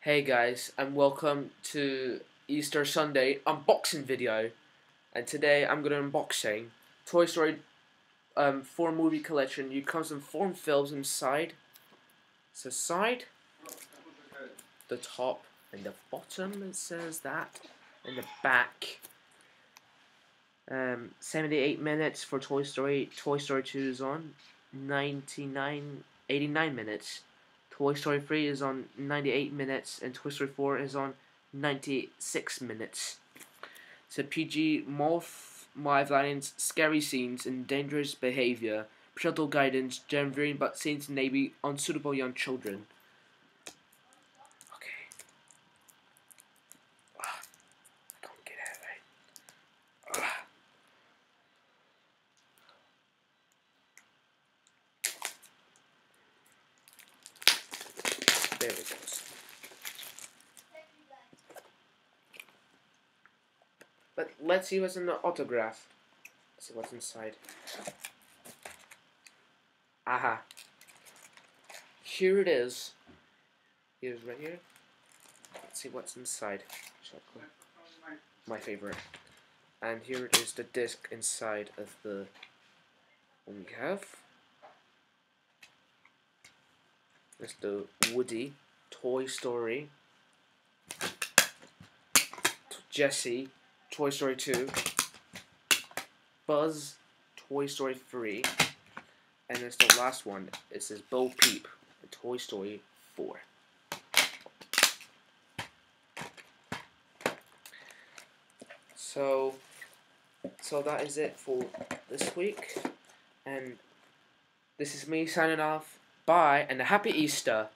Hey guys, and welcome to Easter Sunday unboxing video. And today I'm gonna unboxing Toy Story 4 movie collection. It comes in 4 films inside. So side, the top, and the bottom. It says that, and the back. 78 minutes for Toy Story. Toy Story 2 is on 89 minutes. Toy Story 3 is on 98 minutes, and Toy Story 4 is on 96 minutes. It's a PG, mild violence, scary scenes, and dangerous behavior. Parental guidance, gender but scenes may be unsuitable young children. Okay. I can't get out of it. There it goes. But let's see what's in the autograph. Let's see what's inside. Aha. Here it is. Here's right here. Let's see what's inside. Chocolate. My favorite. And here is the disc inside of the one we have. There's the Woody, Toy Story, Jessie, Toy Story 2, Buzz, Toy Story 3, and there's the last one. It says Bo Peep, Toy Story 4. So that is it for this week, and this is me signing off. Bye, and a happy Easter.